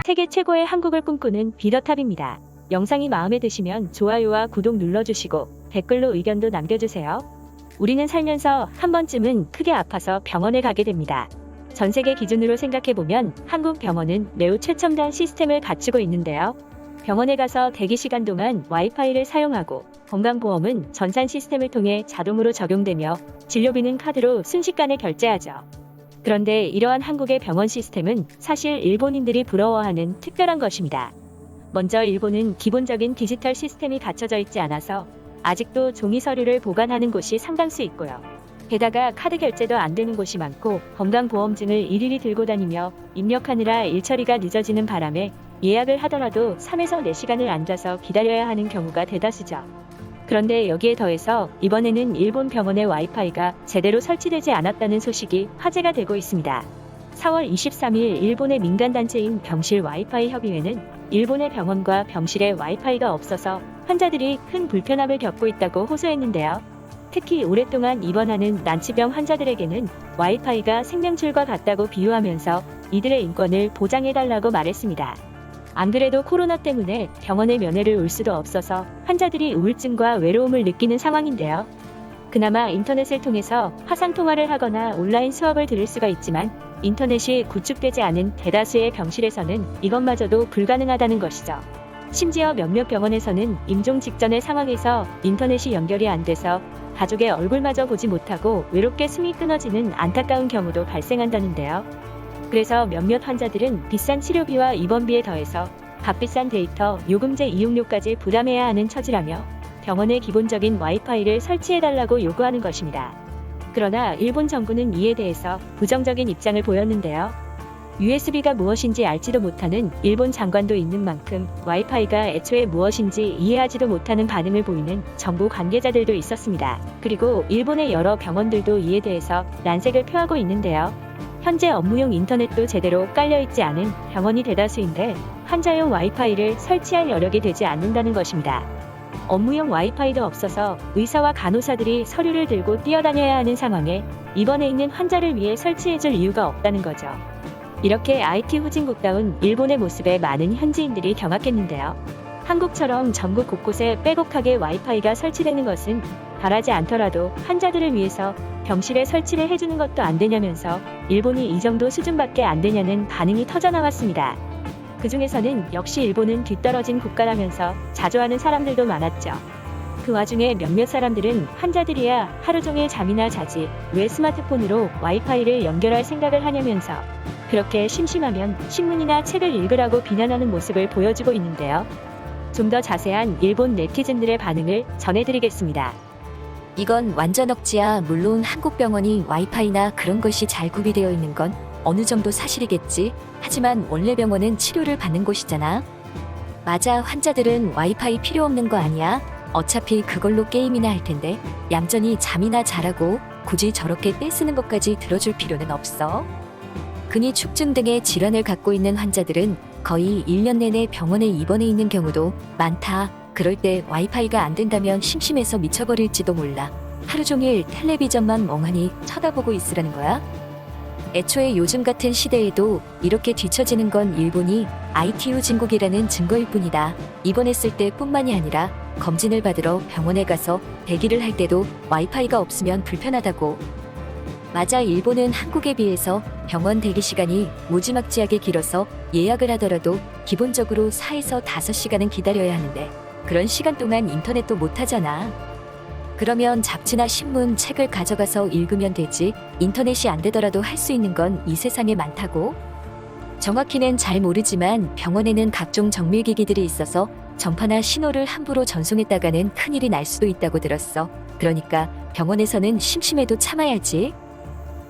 세계 최고의 한국을 꿈꾸는 비더탑입니다. 영상이 마음에 드시면 좋아요와 구독 눌러주시고 댓글로 의견도 남겨주세요. 우리는 살면서 한 번쯤은 크게 아파서 병원에 가게 됩니다. 전 세계 기준으로 생각해보면 한국 병원은 매우 최첨단 시스템을 갖추고 있는데요. 병원에 가서 대기 시간 동안 와이파이를 사용하고 건강보험은 전산 시스템을 통해 자동으로 적용되며 진료비는 카드로 순식간에 결제하죠. 그런데 이러한 한국의 병원 시스템은 사실 일본인들이 부러워하는 특별한 것입니다. 먼저 일본은 기본적인 디지털 시스템이 갖춰져 있지 않아서 아직도 종이 서류를 보관하는 곳이 상당수 있고요. 게다가 카드 결제도 안 되는 곳이 많고 건강보험증을 일일이 들고 다니며 입력하느라 일처리가 늦어지는 바람에 예약을 하더라도 3에서 4시간을 앉아서 기다려야 하는 경우가 대다수죠. 그런데 여기에 더해서 이번에는 일본 병원의 와이파이가 제대로 설치되지 않았다는 소식이 화제가 되고 있습니다. 4월 23일 일본의 민간단체인 병실 와이파이 협의회는 일본의 병원과 병실에 와이파이가 없어서 환자들이 큰 불편함을 겪고 있다고 호소했는데요. 특히 오랫동안 입원하는 난치병 환자들에게는 와이파이가 생명줄과 같다고 비유하면서 이들의 인권을 보장해달라고 말했습니다. 안 그래도 코로나 때문에 병원에 면회를 올 수도 없어서 환자들이 우울증과 외로움을 느끼는 상황인데요. 그나마 인터넷을 통해서 화상통화를 하거나 온라인 수업을 들을 수가 있지만 인터넷이 구축되지 않은 대다수의 병실에서는 이것마저도 불가능하다는 것이죠. 심지어 몇몇 병원에서는 임종 직전의 상황에서 인터넷이 연결이 안 돼서 가족의 얼굴마저 보지 못하고 외롭게 숨이 끊어지는 안타까운 경우도 발생한다는데요. 그래서 몇몇 환자들은 비싼 치료비와 입원비에 더해서 값비싼 데이터, 요금제 이용료까지 부담해야 하는 처지라며 병원에 기본적인 와이파이를 설치해달라고 요구하는 것입니다. 그러나 일본 정부는 이에 대해서 부정적인 입장을 보였는데요. USB가 무엇인지 알지도 못하는 일본 장관도 있는 만큼 와이파이가 애초에 무엇인지 이해하지도 못하는 반응을 보이는 정부 관계자들도 있었습니다. 그리고 일본의 여러 병원들도 이에 대해서 난색을 표하고 있는데요. 현재 업무용 인터넷도 제대로 깔려있지 않은 병원이 대다수인데 환자용 와이파이를 설치할 여력이 되지 않는다는 것입니다. 업무용 와이파이도 없어서 의사와 간호사들이 서류를 들고 뛰어다녀야 하는 상황에 입원해 있는 환자를 위해 설치해줄 이유가 없다는 거죠. 이렇게 IT 후진국다운 일본의 모습에 많은 현지인들이 경악했는데요. 한국처럼 전국 곳곳에 빼곡하게 와이파이가 설치되는 것은 바라지 않더라도 환자들을 위해서 병실에 설치를 해주는 것도 안 되냐면서 일본이 이 정도 수준밖에 안 되냐는 반응이 터져나왔습니다. 그 중에서는 역시 일본은 뒤떨어진 국가라면서 자조하는 사람들도 많았죠. 그 와중에 몇몇 사람들은 환자들이야 하루 종일 잠이나 자지 왜 스마트폰으로 와이파이를 연결할 생각을 하냐면서 그렇게 심심하면 신문이나 책을 읽으라고 비난하는 모습을 보여주고 있는데요. 좀 더 자세한 일본 네티즌들의 반응을 전해드리겠습니다. 이건 완전 억지야. 물론 한국 병원이 와이파이나 그런 것이 잘 구비되어 있는 건 어느 정도 사실이겠지. 하지만 원래 병원은 치료를 받는 곳이잖아. 맞아, 환자들은 와이파이 필요 없는 거 아니야? 어차피 그걸로 게임이나 할 텐데 얌전히 잠이나 자라고 굳이 저렇게 떼쓰는 것까지 들어줄 필요는 없어. 근위 축증 등의 질환을 갖고 있는 환자들은 거의 1년 내내 병원에 입원해 있는 경우도 많다. 그럴 때 와이파이가 안 된다면 심심해서 미쳐버릴지도 몰라. 하루 종일 텔레비전만 멍하니 쳐다보고 있으라는 거야? 애초에 요즘 같은 시대에도 이렇게 뒤처지는 건 일본이 IT 후진국이라는 증거일 뿐이다. 입원했을 때 뿐만이 아니라 검진을 받으러 병원에 가서 대기를 할 때도 와이파이가 없으면 불편하다고. 맞아, 일본은 한국에 비해서 병원 대기 시간이 무지막지하게 길어서 예약을 하더라도 기본적으로 4에서 5시간은 기다려야 하는데 그런 시간 동안 인터넷도 못 하잖아. 그러면 잡지나 신문, 책을 가져가서 읽으면 되지. 인터넷이 안 되더라도 할 수 있는 건 이 세상에 많다고. 정확히는 잘 모르지만 병원에는 각종 정밀기기들이 있어서 전파나 신호를 함부로 전송했다가는 큰일이 날 수도 있다고 들었어. 그러니까 병원에서는 심심해도 참아야지.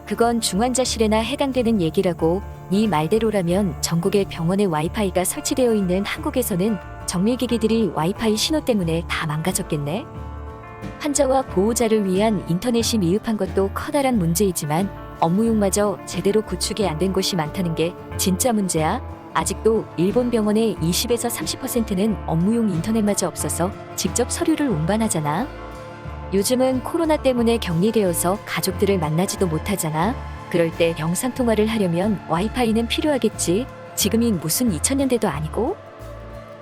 그건 중환자실에나 해당되는 얘기라고. 네 말대로라면 전국의 병원에 와이파이가 설치되어 있는 한국에서는 정밀기기들이 와이파이 신호 때문에 다 망가졌겠네. 환자와 보호자를 위한 인터넷이 미흡한 것도 커다란 문제이지만 업무용마저 제대로 구축이 안 된 곳이 많다는 게 진짜 문제야. 아직도 일본 병원의 20에서 30%는 업무용 인터넷마저 없어서 직접 서류를 운반하잖아. 요즘은 코로나 때문에 격리되어서 가족들을 만나지도 못하잖아. 그럴 때 영상통화를 하려면 와이파이는 필요하겠지. 지금이 무슨 2000년대도 아니고?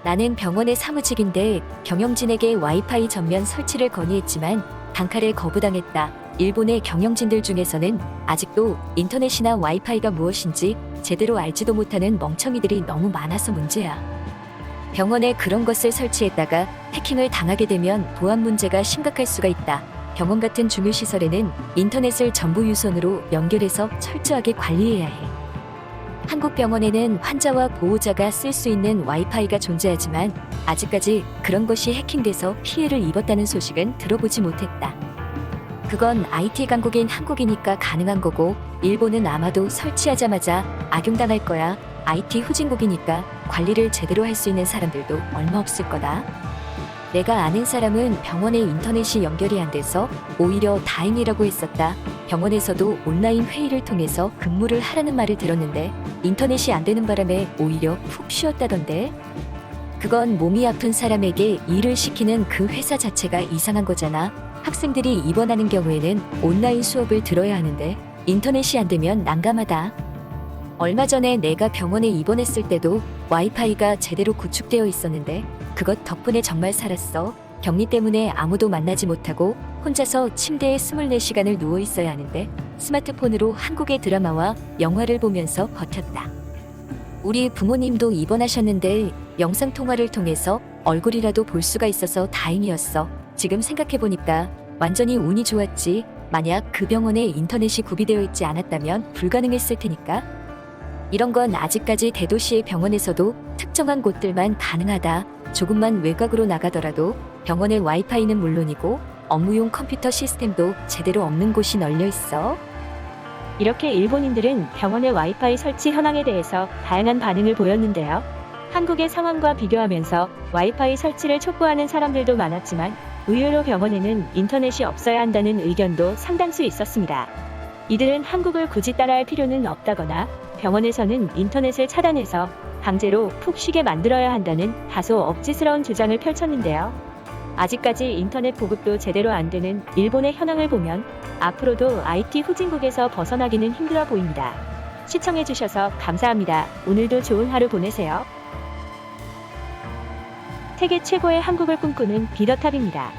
나는 병원의 사무직인데 경영진에게 와이파이 전면 설치를 건의했지만 단칼에 거부당했다. 일본의 경영진들 중에서는 아직도 인터넷이나 와이파이가 무엇인지 제대로 알지도 못하는 멍청이들이 너무 많아서 문제야. 병원에 그런 것을 설치했다가 해킹을 당하게 되면 보안 문제가 심각할 수가 있다. 병원 같은 중요시설에는 인터넷을 전부 유선으로 연결해서 철저하게 관리해야 해. 한국 병원에는 환자와 보호자가 쓸 수 있는 와이파이가 존재하지만 아직까지 그런 것이 해킹돼서 피해를 입었다는 소식은 들어보지 못했다. 그건 IT 강국인 한국이니까 가능한 거고 일본은 아마도 설치하자마자 악용당할 거야. IT 후진국이니까 관리를 제대로 할 수 있는 사람들도 얼마 없을 거다. 내가 아는 사람은 병원에 인터넷이 연결이 안 돼서 오히려 다행이라고 했었다. 병원에서도 온라인 회의를 통해서 근무를 하라는 말을 들었는데 인터넷이 안 되는 바람에 오히려 푹 쉬었다던데. 그건 몸이 아픈 사람에게 일을 시키는 그 회사 자체가 이상한 거잖아. 학생들이 입원하는 경우에는 온라인 수업을 들어야 하는데 인터넷이 안 되면 난감하다. 얼마 전에 내가 병원에 입원했을 때도 와이파이가 제대로 구축되어 있었는데 그것 덕분에 정말 살았어. 격리 때문에 아무도 만나지 못하고 혼자서 침대에 24시간을 누워 있어야 하는데 스마트폰으로 한국의 드라마와 영화를 보면서 버텼다. 우리 부모님도 입원하셨는데 영상통화를 통해서 얼굴이라도 볼 수가 있어서 다행이었어. 지금 생각해보니까 완전히 운이 좋았지. 만약 그 병원에 인터넷이 구비되어 있지 않았다면 불가능했을 테니까. 이런 건 아직까지 대도시의 병원에서도 특정한 곳들만 가능하다. 조금만 외곽으로 나가더라도 병원의 와이파이는 물론이고 업무용 컴퓨터 시스템도 제대로 없는 곳이 널려 있어. 이렇게 일본인들은 병원의 와이파이 설치 현황에 대해서 다양한 반응을 보였는데요. 한국의 상황과 비교하면서 와이파이 설치를 촉구하는 사람들도 많았지만 의외로 병원에는 인터넷이 없어야 한다는 의견도 상당수 있었습니다. 이들은 한국을 굳이 따라할 필요는 없다거나 병원에서는 인터넷을 차단해서 강제로 푹 쉬게 만들어야 한다는 다소 억지스러운 주장을 펼쳤는데요. 아직까지 인터넷 보급도 제대로 안 되는 일본의 현황을 보면 앞으로도 IT 후진국에서 벗어나기는 힘들어 보입니다. 시청해주셔서 감사합니다. 오늘도 좋은 하루 보내세요. 세계 최고의 한국을 꿈꾸는 비더탑입니다.